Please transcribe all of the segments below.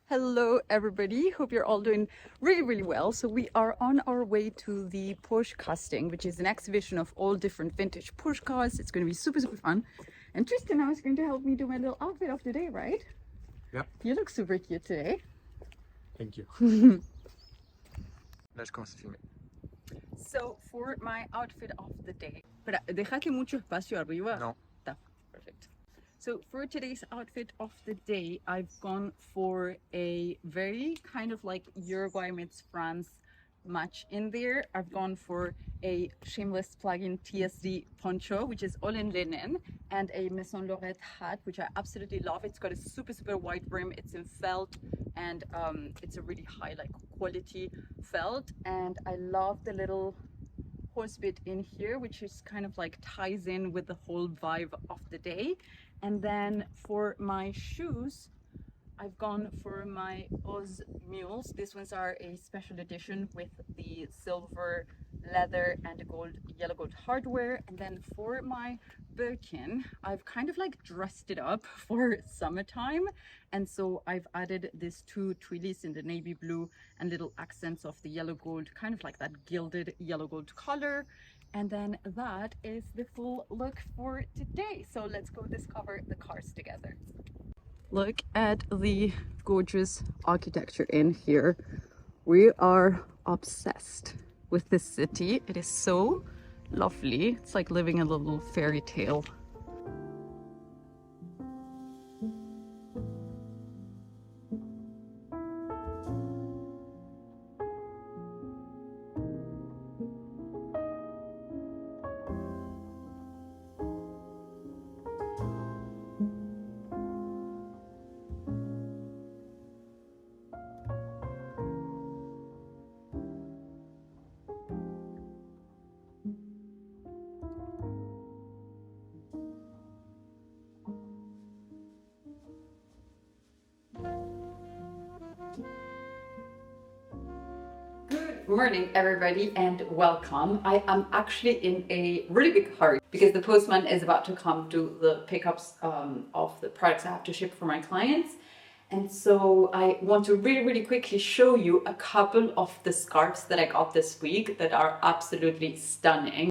Hello everybody, hope you're all doing really well. So we are on our way to the Porsche casting, which is an exhibition of all different vintage Porsche cars. It's going to be super fun. And Tristan now is going to help me do my little outfit of the day, right? Yep. You look super cute today. Thank you. Là, je commence à filmer. So for my outfit of the day. Espera, déjate mucho espacio arriba. No. Está perfect. So for today's outfit of the day, I've gone for a very kind of like Uruguay meets France match in there. I've gone for a shameless plug-in TSD poncho, which is all in linen, and a Maison Lorette hat, which I absolutely love. It's got a super wide brim. It's in felt, and it's a really high like quality felt. And I love the little horse bit in here, which is kind of like ties in with the whole vibe of the day. And then for my shoes, I've gone for my Oz Mules. These ones are a special edition with the silver leather and the yellow gold hardware. And then for my Birkin, I've kind of like dressed it up for summertime. And so I've added these two twillies in the navy blue and little accents of the yellow gold, kind of like that gilded yellow gold color. And then that is the full look for today. So let's go discover the cars together. Look at the gorgeous architecture in here. We are obsessed with this city. It is so lovely. It's like living a little fairy tale. Good morning everybody and welcome. I am actually in a really big hurry because the postman is about to come do the pickups of the products I have to ship for my clients. And so I want to really quickly show you a couple of the scarves that I got this week that are absolutely stunning.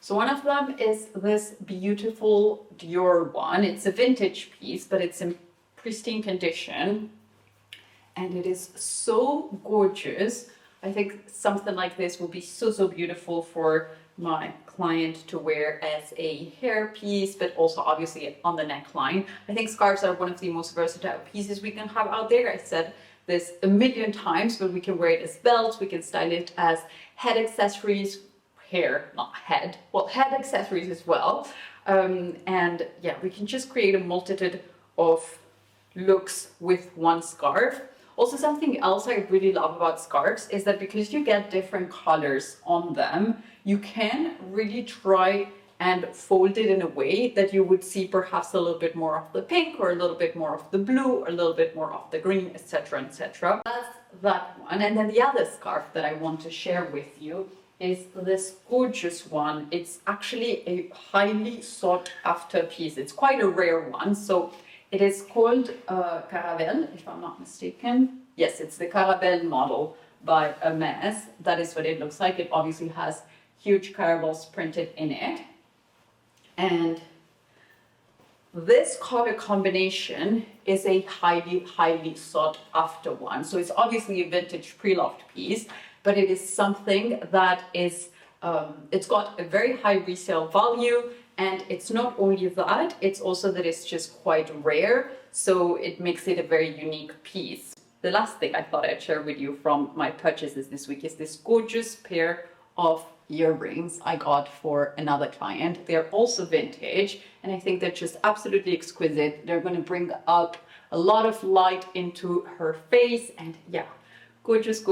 So one of them is this beautiful Dior one. It's a vintage piece, but it's in pristine condition. And it is so gorgeous. I think something like this will be so beautiful for my client to wear as a hairpiece, but also obviously on the neckline. I think scarves are one of the most versatile pieces we can have out there. I said this a million times, but we can wear it as belts, we can style it as head accessories, hair, not head, well, head accessories as well. And yeah, we can just create a multitude of looks with one scarf. Also, something else I really love about scarves is that because you get different colors on them, you can really try and fold it in a way that you would see perhaps a little bit more of the pink or a little bit more of the blue or a little bit more of the green, etc. That's that one. And then the other scarf that I want to share with you is this gorgeous one. It's actually a highly sought after piece. It's quite a rare one. So it is called Caravelle, if I'm not mistaken. Yes, it's the Caravelle model by Hermes. That is what it looks like. It obviously has huge caravels printed in it. And this color combination is a highly sought after one. So it's obviously a vintage pre-loved piece, but it is something that is, it's got a very high resale value. And it's not only that, it's also that it's just quite rare. So it makes it a very unique piece. The last thing I thought I'd share with you from my purchases this week is this gorgeous pair of earrings I got for another client. They're also vintage, and I think they're just absolutely exquisite. They're going to bring up a lot of light into her face, and yeah, gorgeous,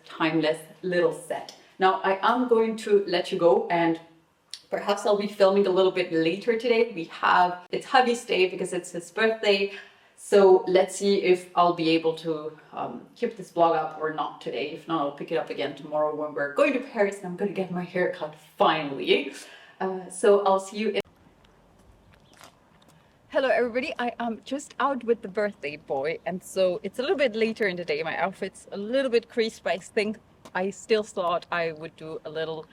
timeless little set. Now I am going to let you go, and perhaps I'll be filming a little bit later today. It's hubby's day because it's his birthday. So let's see if I'll be able to keep this vlog up or not today. If not, I'll pick it up again tomorrow when we're going to Paris and I'm going to get my hair cut finally. So I'll see you in... Hello everybody, I am just out with the birthday boy, and so it's a little bit later in the day. My outfit's a little bit creased, but I think I still thought I would do a little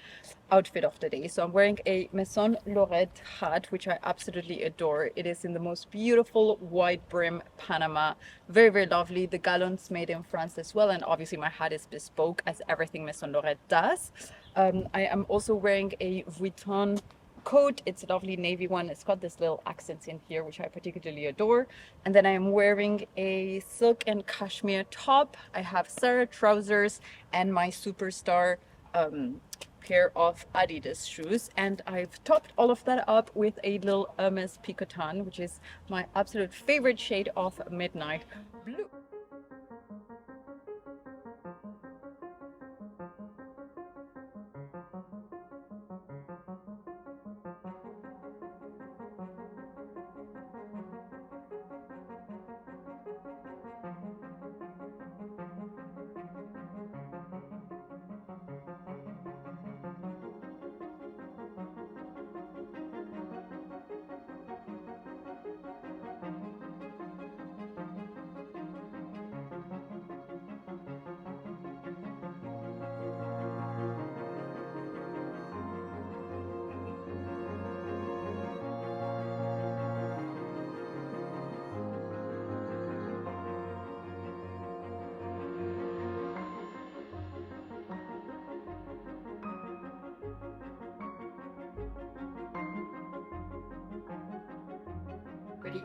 outfit of the day. So I'm wearing a Maison Lorette hat, which I absolutely adore. It is in the most beautiful wide brim Panama. Very, very lovely. The galons made in France as well, and obviously my hat is bespoke, as everything Maison Lorette does. I am also wearing a Vuitton coat. It's a lovely navy one. It's got this little accents in here, which I particularly adore. And then I am wearing a silk and cashmere top. I have Zara trousers and my superstar pair of Adidas shoes, and I've topped all of that up with a little Hermes picotin, which is my absolute favorite shade of midnight blue.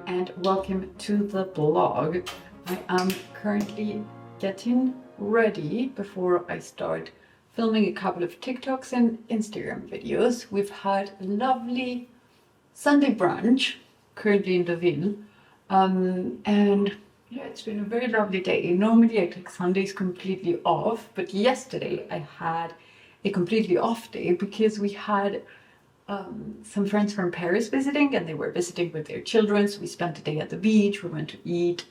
And welcome to the vlog. I am currently getting ready before I start filming a couple of TikToks and Instagram videos. We've had a lovely Sunday brunch currently in Deauville, and yeah, it's been a very lovely day. Normally I take Sundays completely off, but yesterday I had a completely off day because we had some friends from Paris visiting, and they were visiting with their children. So we spent the day at the beach. We went to eat.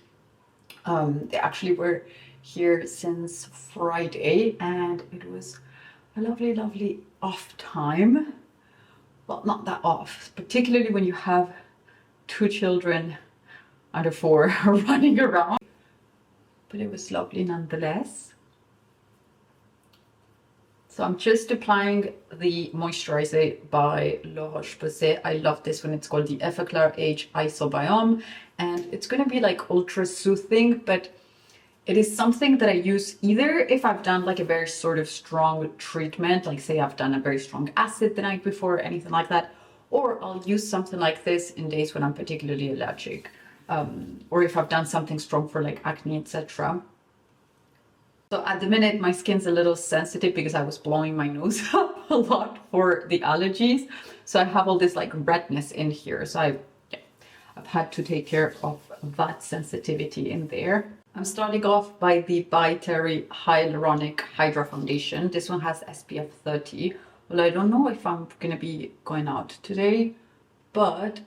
They actually were here since Friday, and it was a lovely, lovely off time. Well, not that off, particularly when you have two children under 4 running around. But it was lovely nonetheless. So I'm just applying the moisturizer by La Roche-Posay. I love this one. It's called the Effaclar Age Isobiome, and it's going to be like ultra soothing, but it is something that I use either if I've done like a very sort of strong treatment, like say I've done a very strong acid the night before or anything like that, or I'll use something like this in days when I'm particularly allergic, or if I've done something strong for like acne, etc. So at the minute, my skin's a little sensitive because I was blowing my nose up a lot for the allergies. So I have all this like redness in here. So I've had to take care of that sensitivity in there. I'm starting off by the By Terry Hyaluronic Hydra Foundation. This one has SPF 30. Well, I don't know if I'm going to be going out today, but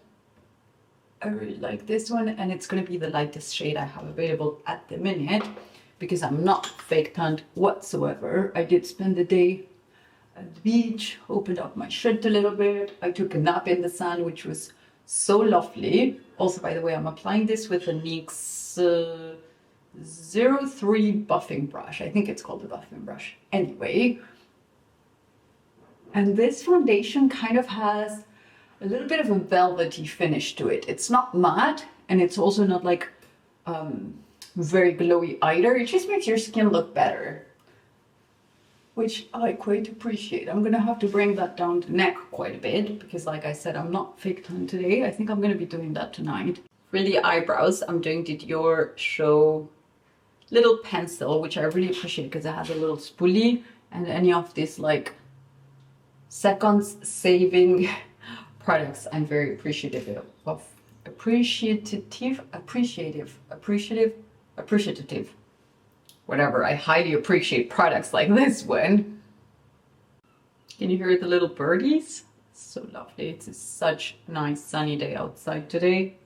I really like this one, and it's going to be the lightest shade I have available at the minute, because I'm not fake tanned whatsoever. I did spend the day at the beach, opened up my shirt a little bit. I took a nap in the sun, which was so lovely. Also, by the way, I'm applying this with a NYX 03 buffing brush. I think it's called the buffing brush. Anyway, and this foundation kind of has a little bit of a velvety finish to it. It's not matte, and it's also not like very glowy either. It just makes your skin look better, which I quite appreciate. I'm gonna have to bring that down the neck quite a bit because, like I said, I'm not fake tan today. I think I'm gonna be doing that tonight. For the eyebrows, I'm doing the Dior Show little pencil, which I really appreciate because it has a little spoolie, and any of these like seconds saving products I'm very appreciative of. Appreciative, whatever. I highly appreciate products like this one. Can you hear the little birdies? So lovely. It's such a nice sunny day outside today.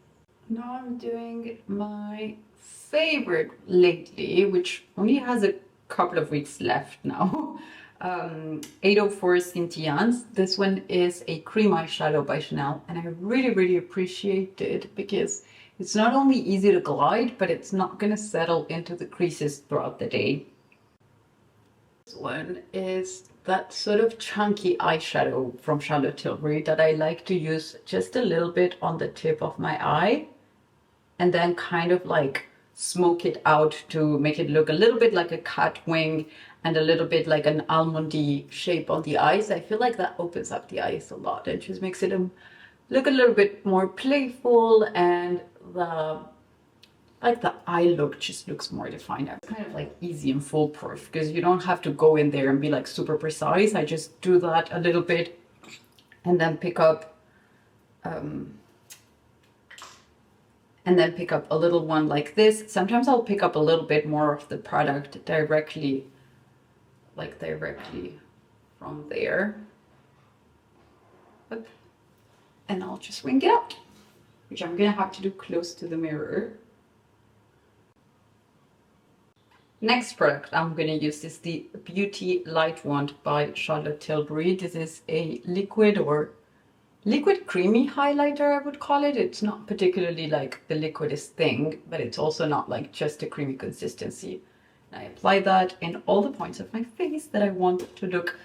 Now I'm doing my favorite lately, which only has a couple of weeks left now. 804 Scintillant. This one is a cream eyeshadow by Chanel, and I really appreciate it because it's not only easy to glide, but it's not going to settle into the creases throughout the day. This one is that sort of chunky eyeshadow from Charlotte Tilbury that I like to use just a little bit on the tip of my eye and then kind of like smoke it out to make it look a little bit like a cat wing and a little bit like an almondy shape on the eyes. I feel like that opens up the eyes a lot and just makes it look a little bit more playful, and the eye look just looks more defined. It's kind of like easy and foolproof because you don't have to go in there and be like super precise. I just do that a little bit and then pick up a little one like this. Sometimes I'll pick up a little bit more of the product directly from there. And I'll just wing it out, which I'm gonna have to do close to the mirror. Next product I'm going to use is the Beauty Light Wand by Charlotte Tilbury. This is a liquid creamy highlighter, I would call it. It's not particularly like the liquidest thing, but it's also not like just a creamy consistency. And I apply that in all the points of my face that I want to look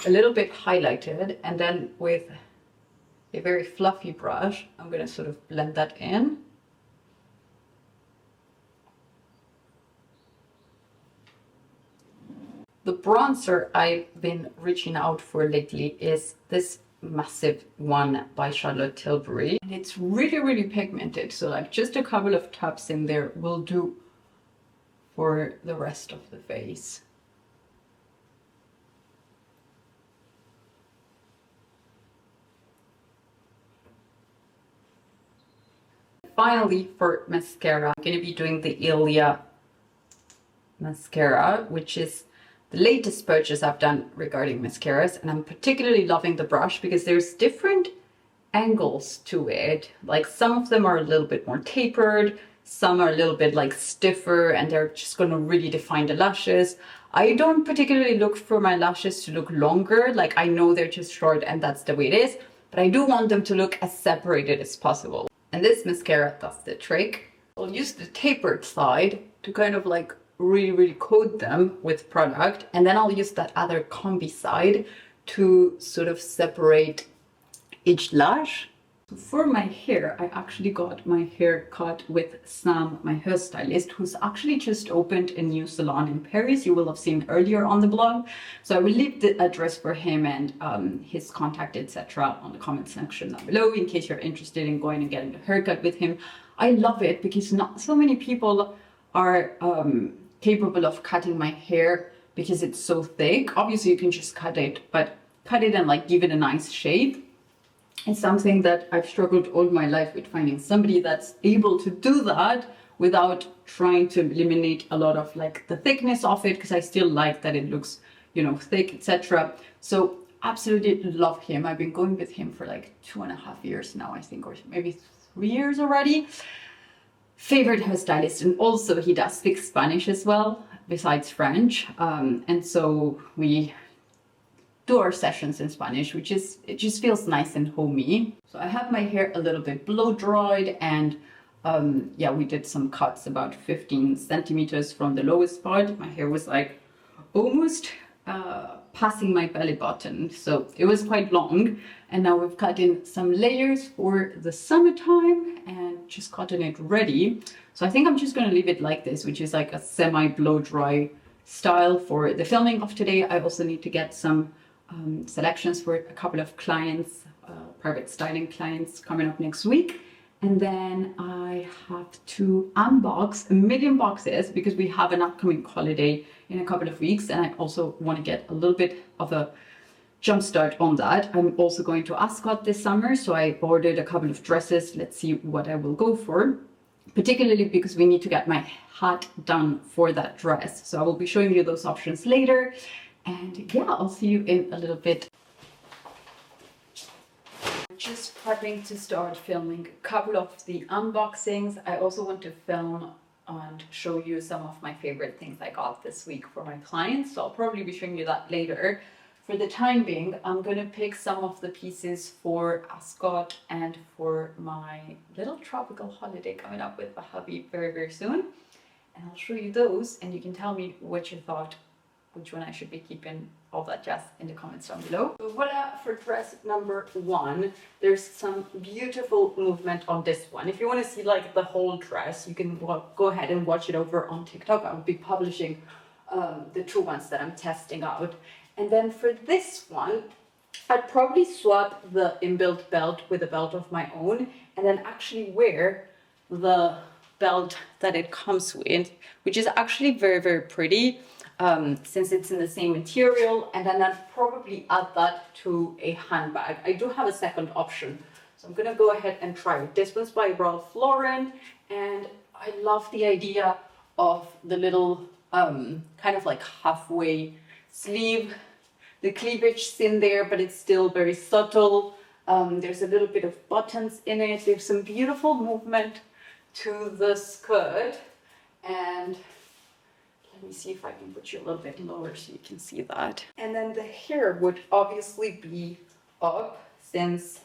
a little bit highlighted, and then with a very fluffy brush, I'm going to sort of blend that in. The bronzer I've been reaching out for lately is this massive one by Charlotte Tilbury. And it's really pigmented, so like just a couple of taps in there will do for the rest of the face. Finally, for mascara, I'm going to be doing the Ilia mascara, which is the latest purchase I've done regarding mascaras, and I'm particularly loving the brush because there's different angles to it. Like some of them are a little bit more tapered, some are a little bit like stiffer, and they're just going to really define the lashes. I don't particularly look for my lashes to look longer, like I know they're just short and that's the way it is, but I do want them to look as separated as possible. And this mascara does the trick. I'll use the tapered side to kind of like really coat them with product, and then I'll use that other combi side to sort of separate each lash. So for my hair, I actually got my hair cut with Sam, my hairstylist, who's actually just opened a new salon in Paris. You will have seen earlier on the blog. So I will leave the address for him and his contact, etc. on the comment section down below in case you're interested in going and getting a haircut with him. I love it because not so many people are capable of cutting my hair because it's so thick. Obviously you can just cut it, but cut it and like give it a nice shape. It's something that I've struggled all my life with, finding somebody that's able to do that without trying to eliminate a lot of like the thickness of it, because I still like that it looks, you know, thick, etc. So absolutely love him. I've been going with him for like 2.5 years now, I think, or maybe 3 years already. Favorite hairstylist, and also he does speak Spanish as well besides French, and so we do our sessions in Spanish, which is, it just feels nice and homey. So I have my hair a little bit blow dried, and yeah, we did some cuts about 15 centimeters from the lowest part. My hair was like almost passing my belly button, so it was quite long. And now we've cut in some layers for the summertime and just gotten it ready. So I think I'm just going to leave it like this, which is like a semi blow dry style for the filming of today. I also need to get some selections for a couple of clients, private styling clients coming up next week. And then I have to unbox a million boxes because we have an upcoming holiday in a couple of weeks, and I also want to get a little bit of a jump start on that. I'm also going to Ascot this summer, so I ordered a couple of dresses. Let's see what I will go for, particularly because we need to get my hat done for that dress. So I will be showing you those options later. And yeah, I'll see you in a little bit. just prepping to start filming a couple of the unboxings. I also want to film and show you some of my favorite things I got this week for my clients. So I'll probably be showing you that later. For the time being, I'm going to pick some of the pieces for Ascot and for my little tropical holiday coming up with the hubby very, very soon. And I'll show you those and you can tell me what you thought, which one I should be keeping, all that jazz in the comments down below. So voila, for dress number one, there's some beautiful movement on this one. If you want to see like the whole dress, you can go ahead and watch it over on TikTok. I'll be publishing the two ones that I'm testing out. And then for this one, I'd probably swap the inbuilt belt with a belt of my own and then actually wear the belt that it comes with, which is actually very, very pretty since it's in the same material. And then I'd probably add that to a handbag. I do have a second option, so I'm gonna go ahead and try it. This one's by Ralph Lauren, and I love the idea of the little kind of like halfway sleeve. The cleavage in there, but it's still very subtle. There's a little bit of buttons in it. There's some beautiful movement to the skirt. And let me see if I can put you a little bit lower so you can see that. And then the hair would obviously be up since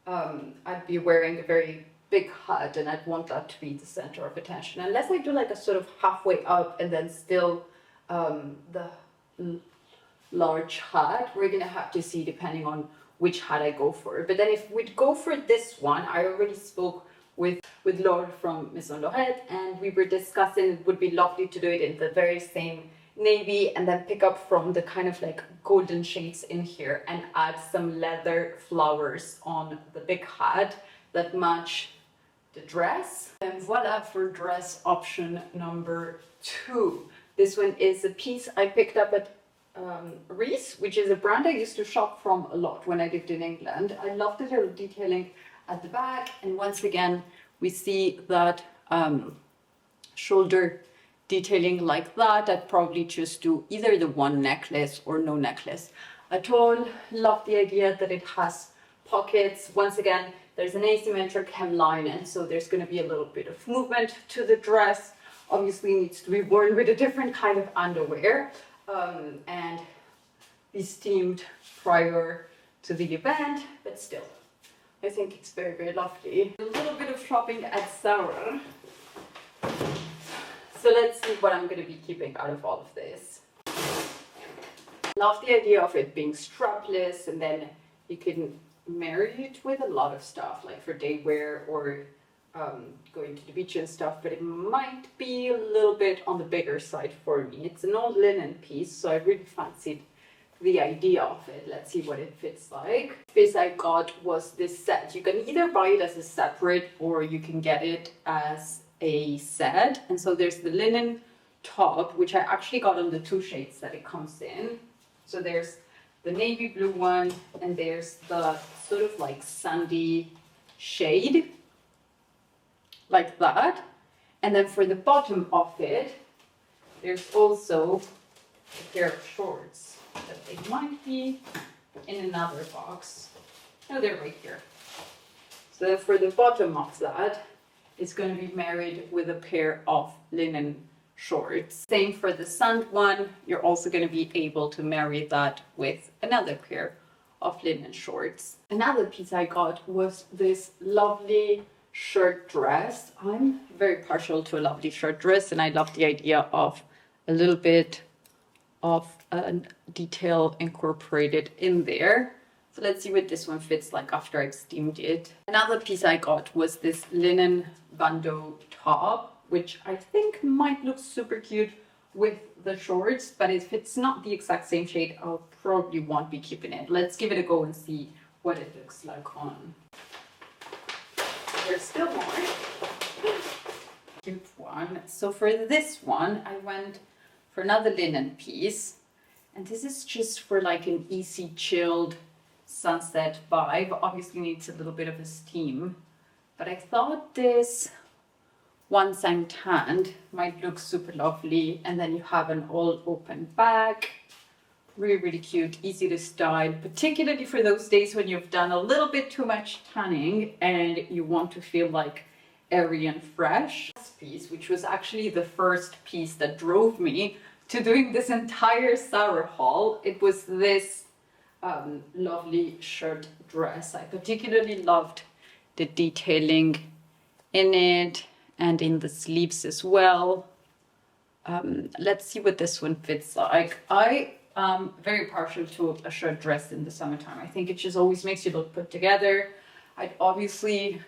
I'd be wearing a very big hat and I'd want that to be the center of attention. Unless I do like a sort of halfway up and then still the large hat, we're gonna have to see depending on which hat I go for. But then if we'd go for this one, I already spoke with Laura from Maison Lorette and we were discussing it would be lovely to do it in the very same navy and then pick up from the kind of like golden shades in here and add some leather flowers on the big hat that match the dress. And voila for dress option number two. This one is a piece I picked up at Reese, which is a brand I used to shop from a lot when I lived in England. I love the little detailing at the back, and once again we see that shoulder detailing like that. I'd probably just do either the one necklace or no necklace at all. Love the idea that it has pockets. Once again, there's an asymmetric hemline, and so there's going to be a little bit of movement to the dress. Obviously needs to be worn with a different kind of underwear and be steamed prior to the event, but still, I think it's very, very lovely. A little bit of shopping at Zara. So let's see what I'm going to be keeping out of all of this. Love the idea of it being strapless, and then you can marry it with a lot of stuff, like for day wear or going to the beach and stuff, but it might be a little bit on the bigger side for me. It's an old linen piece, so I really fancied the idea of it. Let's see what it fits like. The piece I got was this set. You can either buy it as a separate or you can get it as a set. And so there's the linen top, which I actually got on the two shades that it comes in. So there's the navy blue one and there's the sort of like sandy shade, like that. And then for the bottom of it, there's also a pair of shorts that they might be in another box. No, they're right here. So for the bottom of that, it's going to be married with a pair of linen shorts. Same for the sand one. You're also going to be able to marry that with another pair of linen shorts. Another piece I got was this lovely shirt dress. I'm very partial to a lovely shirt dress, and I love the idea of a little bit of a detail incorporated in there. So let's see what this one fits like after I've steamed it. Another piece I got was this linen bandeau top, which I think might look super cute with the shorts, but if it's not the exact same shade, I'll probably won't be keeping it. Let's give it a go and see what it looks like on. There's still more. Cute one. So for this one, I went for another linen piece, and this is just for like an easy chilled sunset vibe. Obviously needs a little bit of a steam, but I thought this once I'm tanned might look super lovely. And then you have an all open back Really, really cute, easy to style, particularly for those days when you've done a little bit too much tanning and you want to feel like airy and fresh. This piece, which was actually the first piece that drove me to doing this entire Zara haul, it was this lovely shirt dress. I particularly loved the detailing in it and in the sleeves as well. Let's see what this one fits like. I am very partial to a shirt dress in the summertime. I think it just always makes you look put together. I'd obviously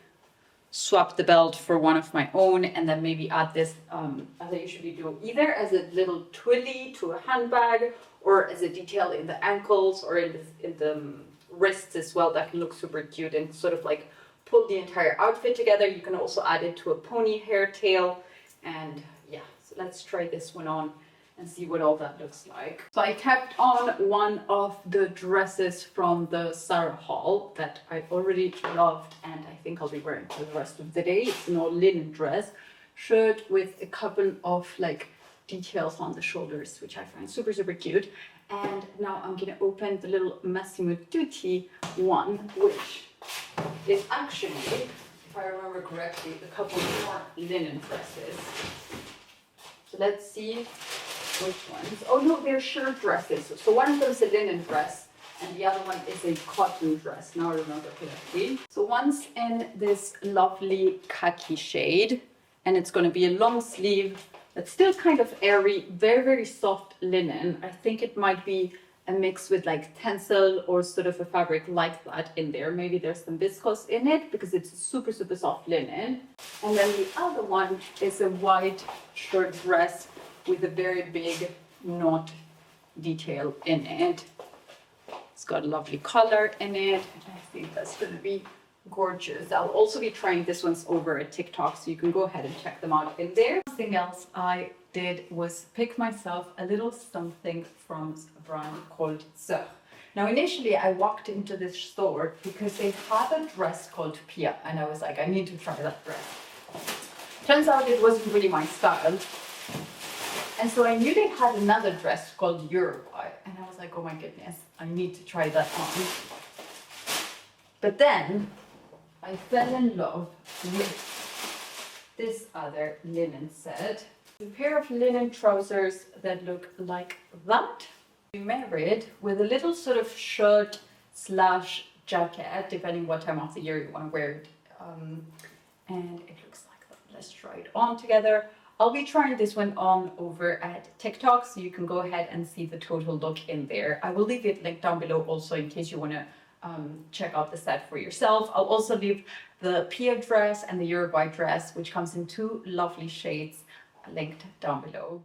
swap the belt for one of my own and then maybe add this, as I usually do, either as a little twilly to a handbag or as a detail in the ankles or in the wrists as well. That can look super cute and sort of like pull the entire outfit together. You can also add it to a pony hair tail. And yeah, so let's try this one on and see what all that looks like. So I kept on one of the dresses from the Zara haul that I already loved and I think I'll be wearing for the rest of the day. It's an all linen dress, shirt with a couple of like details on the shoulders, which I find super, super cute. And now I'm gonna open the little Massimo Dutti one, which is actually, if I remember correctly, a couple more linen dresses. So let's see which ones. Oh no, they're shirt dresses. So one of them is a linen dress and the other one is a cotton dress. Now I remember correctly. So one's in this lovely khaki shade and it's going to be a long sleeve. It's still kind of airy, very, very soft linen. I think it might be a mix with like tencel or sort of a fabric like that in there. Maybe there's some viscose in it because it's super, super soft linen. And then the other one is a white shirt dress with a very big knot detail in it. It's got a lovely color in it. I think that's going to be gorgeous. I'll also be trying this ones over at TikTok, so you can go ahead and check them out in there. Something else I did was pick myself a little something from a brand called Zara. Now initially I walked into this store because they had a dress called Pia and I was like, I need to try that dress. Turns out it wasn't really my style. And so I knew they had another dress called Uruguay and I was like, oh my goodness, I need to try that on. But then I fell in love with this other linen set. A pair of linen trousers that look like that. We married with a little sort of shirt slash jacket, depending what time of the year you want to wear it. And it looks like that. Let's try it on together. I'll be trying this one on over at TikTok, so you can go ahead and see the total look in there. I will leave it linked down below also in case you want to check out the set for yourself. I'll also leave the Pia dress and the Uruguay dress, which comes in two lovely shades, linked down below.